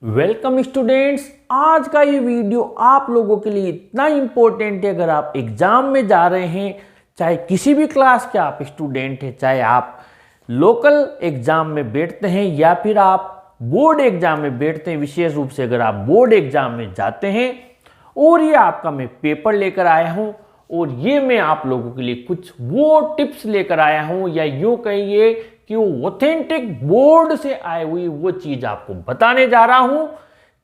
Welcome students. आज का ये वीडियो आप लोगों के लिए इतना इम्पोर्टेंट है। अगर आप एग्जाम में जा रहे हैं, चाहे किसी भी क्लास के आप स्टूडेंट हैं, चाहे आप लोकल एग्जाम में बैठते हैं या फिर आप बोर्ड एग्जाम में बैठते हैं, विशेष रूप से अगर आप बोर्ड एग्जाम में जाते हैं और ये आपका मैं पेपर लेकर आया हूँ और ये मैं आप लोगों के लिए कुछ वो टिप्स लेकर आया हूँ या यूँ कहिए कि वो ऑथेंटिक बोर्ड से आई हुई वो चीज आपको बताने जा रहा हूं,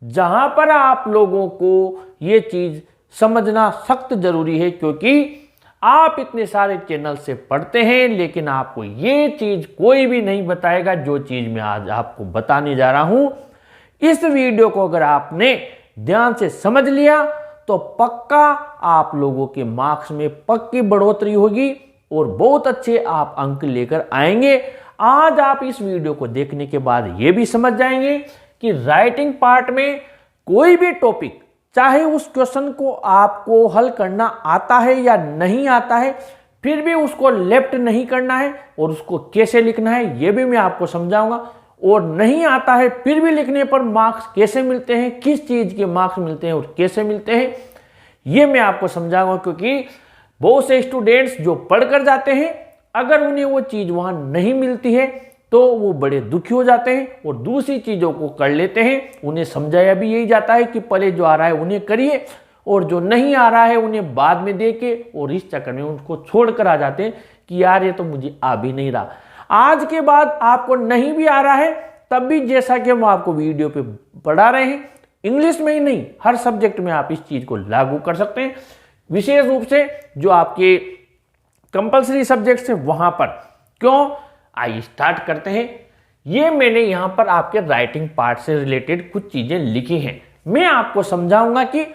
जहां पर आप लोगों को ये चीज समझना सख्त जरूरी है। क्योंकि आप इतने सारे चैनल से पढ़ते हैं लेकिन आपको ये चीज कोई भी नहीं बताएगा जो चीज मैं आज आपको बताने जा रहा हूं। इस वीडियो को अगर आपने ध्यान से समझ लिया तो पक्का आप लोगों के मार्क्स में पक्की बढ़ोतरी होगी और बहुत अच्छे आप अंक लेकर आएंगे। आज आप इस वीडियो को देखने के बाद ये भी समझ जाएंगे कि राइटिंग पार्ट में कोई भी टॉपिक, चाहे उस क्वेश्चन को आपको हल करना आता है या नहीं आता है, फिर भी उसको लेफ्ट नहीं करना है और उसको कैसे लिखना है ये भी मैं आपको समझाऊंगा। और नहीं आता है फिर भी लिखने पर मार्क्स कैसे मिलते हैं, किस चीज के मार्क्स मिलते हैं और कैसे मिलते हैं ये मैं आपको समझाऊंगा। क्योंकि बहुत से स्टूडेंट्स जो पढ़कर जाते हैं, अगर उन्हें वो चीज वहां नहीं मिलती है तो वो बड़े दुखी हो जाते हैं और दूसरी चीजों को कर लेते हैं। उन्हें समझाया भी यही जाता है कि पहले जो आ रहा है उन्हें करिए और जो नहीं आ रहा है उन्हें बाद में देके, और इस चक्कर में उनको छोड़कर आ जाते हैं कि यार ये तो मुझे आ भी नहीं रहा। आज के बाद आपको नहीं भी आ रहा है तब भी, जैसा कि हम आपको वीडियो पे पढ़ा रहे हैं, इंग्लिश में ही नहीं हर सब्जेक्ट में आप इस चीज को लागू कर सकते हैं। विशेष रूप से जो आपके कंपलसरी सब्जेक्ट्स है वहां पर। क्यों, आइए स्टार्ट करते हैं। ये मैंने यहां पर आपके राइटिंग पार्ट से रिलेटेड कुछ चीजें लिखी हैं। मैं आपको समझाऊंगा कि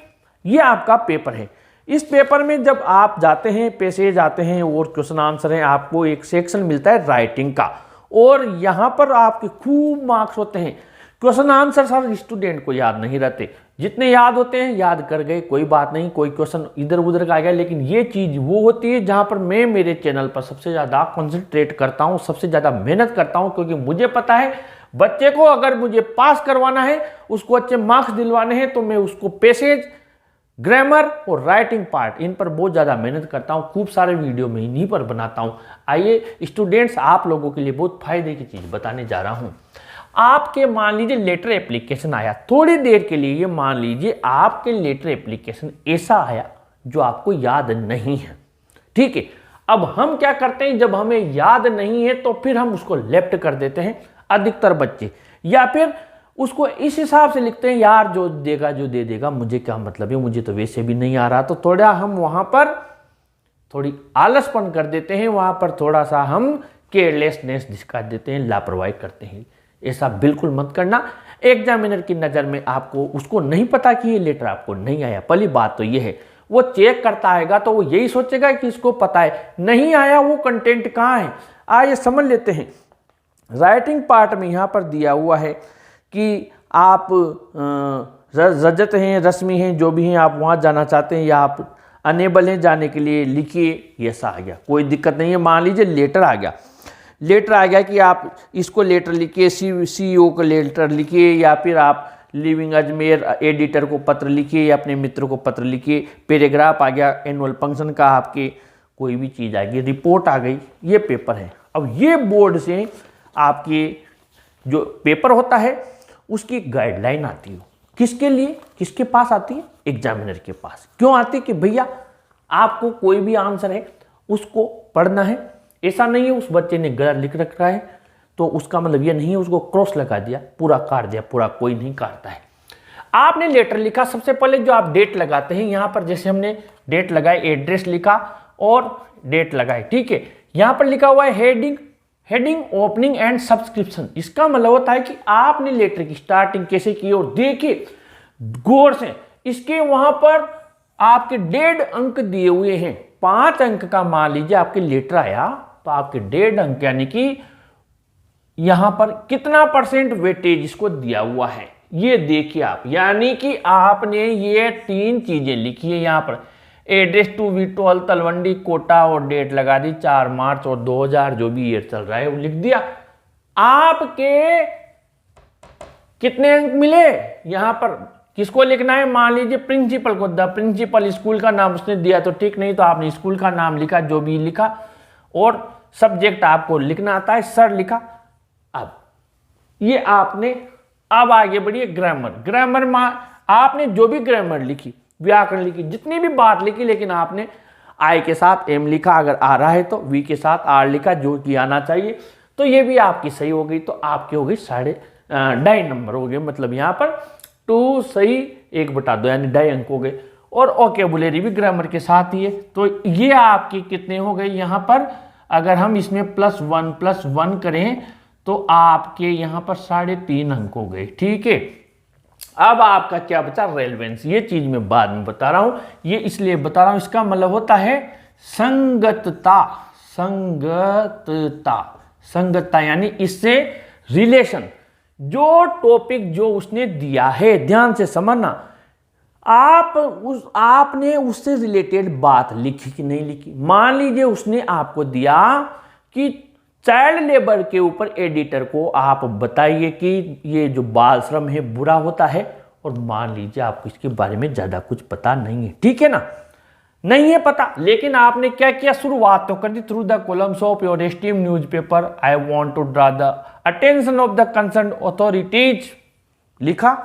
ये आपका पेपर है। इस पेपर में जब आप जाते हैं, पैसेज आते हैं और क्वेश्चन आंसर है, आपको एक सेक्शन मिलता है राइटिंग का और यहां पर आपके खूब मार्क्स होते हैं। क्वेश्चन आंसर हर स्टूडेंट को याद नहीं रहते, जितने याद होते हैं याद कर गए, कोई बात नहीं, कोई क्वेश्चन इधर उधर का आ गया। लेकिन ये चीज वो होती है जहां पर मैं मेरे चैनल पर सबसे ज्यादा कंसंट्रेट करता हूं, सबसे ज्यादा मेहनत करता हूं। क्योंकि मुझे पता है बच्चे को अगर मुझे पास करवाना है, उसको अच्छे मार्क्स दिलवाने हैं, तो मैं उसको पैसेज, ग्रामर और राइटिंग पार्ट, इन पर बहुत ज्यादा मेहनत करता हूं। खूब सारे वीडियो में इन्हीं पर बनाता हूं। आइए स्टूडेंट्स, आप लोगों के लिए बहुत फायदे की चीज बताने जा रहा हूं। आपके मान लीजिए लेटर एप्लीकेशन आया, थोड़ी देर के लिए ये मान लीजिए आपके लेटर एप्लीकेशन ऐसा आया जो आपको याद नहीं है। ठीक है, अब हम क्या करते हैं, जब हमें याद नहीं है तो फिर हम उसको लेफ्ट कर देते हैं अधिकतर बच्चे, या फिर उसको इस हिसाब से लिखते हैं यार जो देगा जो दे देगा, मुझे क्या मतलब है, मुझे तो वैसे भी नहीं आ रहा। तो थोड़ा हम वहां पर थोड़ी आलसपन कर देते हैं, वहां पर थोड़ा सा हम केयरलेसनेस दिखा देते हैं, लापरवाही करते हैं। ऐसा बिल्कुल मत करना। एग्जामिनर की नज़र में आपको उसको नहीं पता कि ये लेटर आपको नहीं आया। पहली बात तो ये है, वो चेक करता आएगा तो वो यही सोचेगा कि इसको पता है, नहीं आया वो कंटेंट कहाँ है। आइए समझ लेते हैं। राइटिंग पार्ट में यहाँ पर दिया हुआ है कि आप रजत हैं, रश्मि हैं, जो भी हैं, आप वहाँ जाना चाहते हैं या आप अनेबल हैं जाने के लिए, लिखिए। ऐसा आ गया, कोई दिक्कत नहीं है। मान लीजिए लेटर आ गया, लेटर आ गया कि आप इसको लेटर लिखिए, CEO को लेटर लिखिए, या फिर आप लिविंग अजमेर एडिटर को पत्र लिखिए या अपने मित्र को पत्र लिखिए। पैराग्राफ आ गया एनुअल फंक्शन का, आपके कोई भी चीज़ आ गई, रिपोर्ट आ गई, ये पेपर है। अब ये बोर्ड से आपके जो पेपर होता है उसकी गाइडलाइन आती है। किसके लिए, किसके पास आती है? एग्जामिनर के पास। क्यों आती है? कि भैया आपको कोई भी आंसर है उसको पढ़ना है। ऐसा नहीं है उस बच्चे ने गलत लिख रखा है तो उसका मतलब ये नहीं है उसको क्रॉस लगा दिया, पूरा काट दिया, पूरा कोई नहीं काटता है। आपने लेटर लिखा, सबसे पहले जो आप डेट लगाते हैं, यहां पर जैसे हमने डेट लगाई, एड्रेस लिखा और डेट लगाई। ठीक है, यहां पर लिखा हुआ है हेडिंग ओपनिंग एंड सब्सक्रिप्शन। इसका मतलब होता है कि आपने लेटर की स्टार्टिंग कैसे की और देखिए गौर से, इसके वहां पर आपके 1.5 अंक दिए हुए हैं। 5 अंक का मान लीजिए आपके लेटर आया तो आपके 1.5 अंक, यानी कि यहां पर कितना % वेटेज इसको दिया हुआ है ये देखिए आप। यानी कि आपने ये 3 चीजें लिखी है यहां पर, address to V12 Talwandi Kota और डेट लगा दी 4 मार्च और 2000 जो भी ईयर चल रहा है वो लिख दिया। आपके कितने अंक मिले, यहाँ पर किसको लिखना है, मान लीजिए प्रिंसिपल को, द प्रिंसिपल, स्कूल का नाम उसने दिया तो ठीक, नहीं तो आपने स्कूल का नाम लिखा जो भी लिखा, और सब्जेक्ट आपको लिखना आता है, सर लिखा। अब ये आपने, अब आगे बढ़िए ग्रामर। ग्रामर में आपने जो भी ग्रामर लिखी, व्याकरण लिखी, जितनी भी बात लिखी, लेकिन आपने आई के साथ एम लिखा, अगर आ रहा है तो वी के साथ आर लिखा, जो कि आना चाहिए, तो ये भी आपकी सही हो गई। तो आपकी हो गई 2.5 नंबर हो गए, मतलब यहाँ पर 2 सही 1/2, यानी 2.5 अंक हो गए। और वोकैबुलरी भी ग्रामर के साथ ही है, तो ये आपके कितने हो गए यहाँ पर, अगर हम इसमें +1 करें तो आपके यहाँ पर 3.5 अंक हो गए। ठीक है, अब आपका क्या बचा, रेलेवेंस। ये चीज मैं बाद में बता रहा हूं, ये इसलिए बता रहा हूं, इसका मतलब होता है संगतता। संगतता, संगतता यानी इससे रिलेशन, जो टॉपिक जो उसने दिया है, ध्यान से समझना, आपने उससे रिलेटेड बात लिखी कि नहीं लिखी। मान लीजिए उसने आपको दिया कि चाइल्ड लेबर के ऊपर एडिटर को आप बताइए कि ये जो बाल श्रम है बुरा होता है, और मान लीजिए आपको इसके बारे में ज्यादा कुछ पता नहीं है, ठीक है ना, नहीं है पता, लेकिन आपने क्या किया, शुरुआत तो कर दी, through the columns of your esteem newspaper I want to draw the attention of the concern authorities, लिखा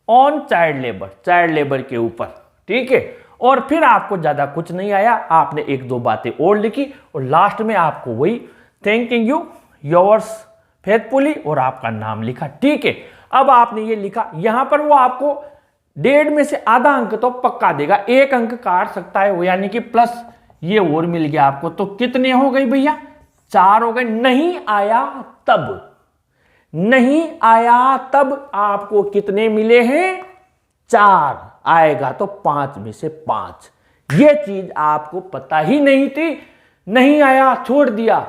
on child labour, child labour के ऊपर, ठीक है। और फिर आपको ज्यादा कुछ नहीं आया, आपने 1-2 बातें और लिखी, और लास्ट में आपको वही थैंकिंग यू योर्स फेथफुली और आपका नाम लिखा, ठीक है। अब आपने ये लिखा, यहां पर वो आपको 1.5 में से आधा अंक तो पक्का देगा, 1 अंक काट सकता है वो, यानी कि प्लस ये और मिल गया आपको, तो कितने हो गए भैया, 4 हो गए। नहीं आया तब, नहीं आया तब आपको कितने मिले हैं, 4, आएगा तो 5 में से 5। ये चीज आपको पता ही नहीं थी, नहीं आया छोड़ दिया,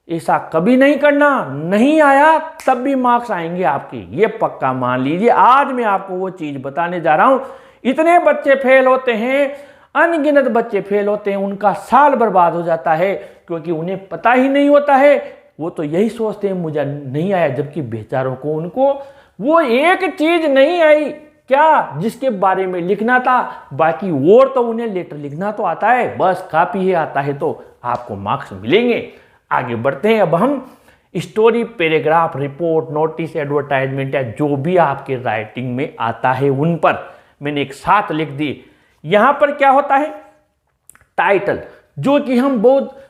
ऐसा कभी नहीं करना, नहीं आया तब भी मार्क्स आएंगे आपके, ये पक्का मान लीजिए। आज मैं आपको वो चीज बताने जा रहा हूं, इतने बच्चे फेल होते हैं, अनगिनत बच्चे फेल होते हैं, उनका साल बर्बाद हो जाता है, क्योंकि उन्हें पता ही नहीं होता है। वो तो यही सोचते हैं मुझे नहीं आया, जबकि बेचारों को, उनको वो एक चीज नहीं आई, क्या, जिसके बारे में लिखना था, बाकी और तो उन्हें लेटर लिखना तो आता है, बस कॉपी ही आता है, तो आपको मार्क्स मिलेंगे। आगे बढ़ते हैं, अब हम story, paragraph, report, notice, advertisement या जो भी आपके राइटिंग में आता है उन पर मैंने एक साथ लिख दी। यहां पर क्या होता है, टाइटल, जो कि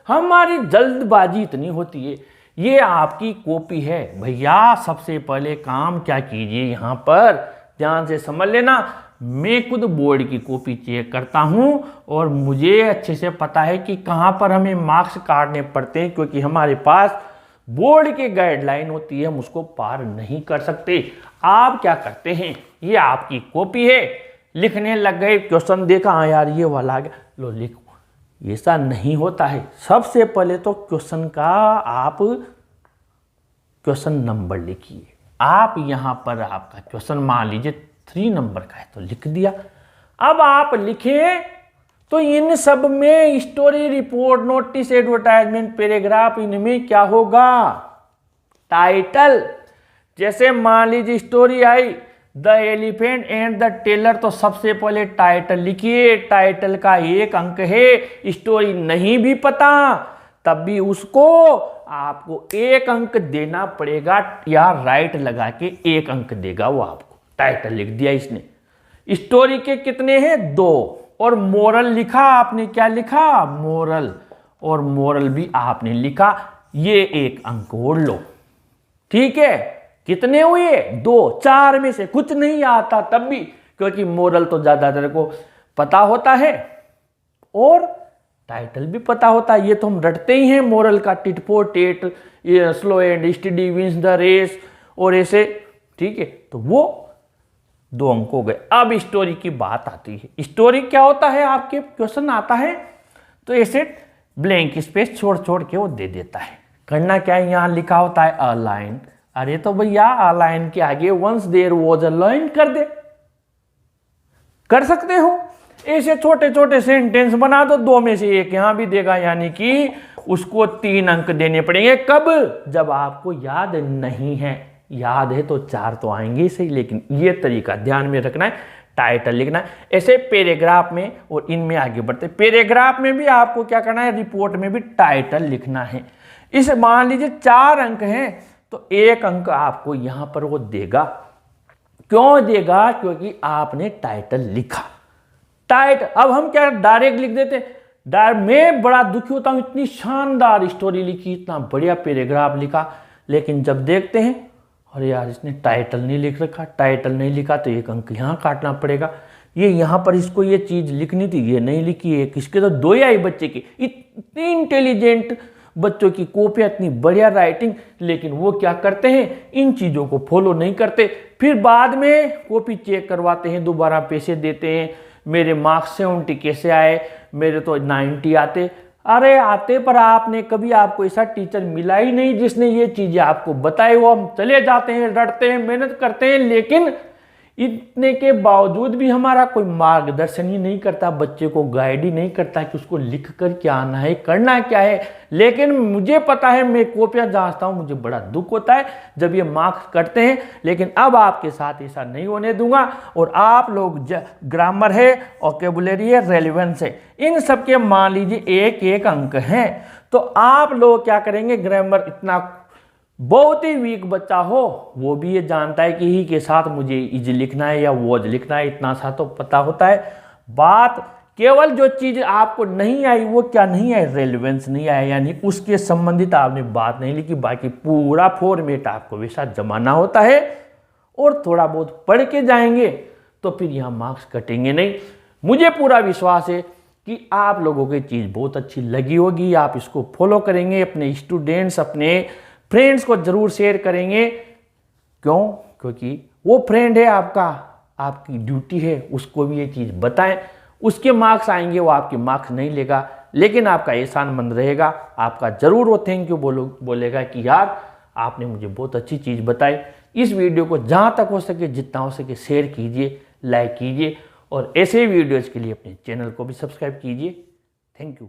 हमारी जल्दबाजी इतनी होती है। ये आपकी कॉपी है भैया, सबसे पहले काम क्या कीजिए, यहां पर ध्यान से समझ लेना, मैं खुद बोर्ड की कॉपी चेक करता हूं और मुझे अच्छे से पता है कि कहां पर हमें मार्क्स काटने पड़ते हैं, क्योंकि हमारे पास बोर्ड की गाइडलाइन होती है, हम उसको पार नहीं कर सकते। आप क्या करते हैं, ये आपकी कॉपी है, लिखने लग गए, क्वेश्चन देखा, हाँ यार ये वाला आ गया, लो लिखो। ऐसा नहीं होता है। सबसे पहले तो क्वेश्चन का आप क्वेश्चन नंबर लिखिए। आप यहां पर आपका क्वेश्चन मान लीजिए 3 नंबर का है तो लिख दिया। अब आप लिखें तो इन सब में story, report, notice, advertisement, paragraph, इनमें क्या होगा, टाइटल। जैसे मान लीजिए स्टोरी आई the elephant and the tailor, तो सबसे पहले टाइटल लिखिए, टाइटल का 1 अंक है। स्टोरी नहीं भी पता तब भी उसको आपको 1 अंक देना पड़ेगा, या राइट लगा के 1 अंक देगा वो आपको। टाइटल लिख दिया इसने। स्टोरी के कितने हैं, 2। और मोरल लिखा आपने, क्या लिखा, मोरल, और मोरल भी आपने लिखा, ये 1 अंक और लो। ठीक है, कितने हुए, 2। 4 में से कुछ नहीं आता तब भी, क्योंकि मोरल तो ज्यादातर को पता होता है और टाइटल भी पता होता है, ये तो हम रटते ही हैं मोरल का, tit for tat, slow and steady wins the race, और ऐसे, ठीक है। तो वो 2 अंक हो गए। अब स्टोरी की बात आती है। स्टोरी क्या होता है, आपके क्वेश्चन आता है तो ऐसे ब्लैंक स्पेस छोड़ छोड़ के वो दे देता है। करना क्या है, यहां लिखा होता है अ लाइन, अरे तो भैया अ लाइन के आगे once there was a line कर दे, कर सकते हो। ऐसे छोटे छोटे सेंटेंस बना दो, 2 में से 1 यहां भी देगा, यानी कि उसको 3 अंक देने पड़ेंगे। कब, जब आपको याद नहीं है। याद है तो 4 तो आएंगे ही सही, लेकिन ये तरीका ध्यान में रखना है, टाइटल लिखना है। ऐसे पैराग्राफ में और इनमें आगे बढ़ते, पैराग्राफ में भी आपको क्या करना है, रिपोर्ट में भी टाइटल लिखना है। इस मान लीजिए 4 अंक हैं तो 1 अंक आपको यहां पर वो देगा। क्यों देगा? क्योंकि आपने टाइटल लिखा। अब हम क्या डायरेक्ट लिख देते, मैं बड़ा दुखी होता हूं, इतनी शानदार स्टोरी लिखी, इतना बढ़िया पैराग्राफ लिखा, लेकिन जब देखते हैं अरे यार इसने टाइटल नहीं लिख रखा, टाइटल नहीं लिखा तो 1 अंक यहाँ काटना पड़ेगा। ये यहाँ पर इसको ये चीज़ लिखनी थी, ये नहीं लिखी है, किसके तो 2 ही आई बच्चे की। इतनी इंटेलिजेंट बच्चों की कॉपियाँ, इतनी बढ़िया राइटिंग, लेकिन वो क्या करते हैं, इन चीज़ों को फॉलो नहीं करते। फिर बाद में कॉपी चेक करवाते हैं, दोबारा पैसे देते हैं, मेरे मार्क्स 70 कैसे आए, मेरे तो 90 आते। अरे आते, पर आपने कभी आपको ऐसा टीचर मिला ही नहीं जिसने ये चीज़ें आपको बताई। वो हम चले जाते हैं, रटते हैं, मेहनत करते हैं, लेकिन इतने के बावजूद भी हमारा कोई मार्गदर्शन ही नहीं करता, बच्चे को गाइड ही नहीं करता कि उसको लिख कर क्या आना है, करना क्या है। लेकिन मुझे पता है, मैं कॉपियाँ जांचता हूँ, मुझे बड़ा दुख होता है जब ये मार्क्स कटते हैं। लेकिन अब आपके साथ ऐसा नहीं होने दूंगा। और आप लोग ग्रामर है, वोकैबुलरी है, रेलेवेंस है, इन सब के मान लीजिए 1-1 अंक हैं। तो आप लोग क्या करेंगे, ग्रामर इतना बहुत ही वीक बच्चा हो वो भी ये जानता है कि ही के साथ मुझे इज लिखना है या वॉज लिखना है, इतना सा तो पता होता है। बात केवल जो चीज़ आपको नहीं आई वो क्या नहीं आई, रेलेवेंस नहीं आया, यानी उसके संबंधित आपने बात नहीं लिखी। बाकी पूरा फॉर्मेट आपको वैसा जमाना होता है। और थोड़ा बहुत पढ़ के जाएंगे तो फिर यहाँ मार्क्स कटेंगे नहीं। मुझे पूरा विश्वास है कि आप लोगों की चीज़ बहुत अच्छी लगी होगी, आप इसको फॉलो करेंगे, अपने स्टूडेंट्स, अपने फ्रेंड्स को जरूर शेयर करेंगे। क्यों? क्योंकि वो फ्रेंड है आपका, आपकी ड्यूटी है उसको भी ये चीज़ बताएं। उसके मार्क्स आएंगे, वो आपके मार्क्स नहीं लेगा, लेकिन आपका एहसानमंद रहेगा, आपका जरूर वो थैंक यू बोलेगा कि यार आपने मुझे बहुत अच्छी चीज़ बताई। इस वीडियो को जहाँ तक हो सके, जितना हो सके शेयर कीजिए, लाइक कीजिए, और ऐसे वीडियोज़ के लिए अपने चैनल को भी सब्सक्राइब कीजिए। Thank you.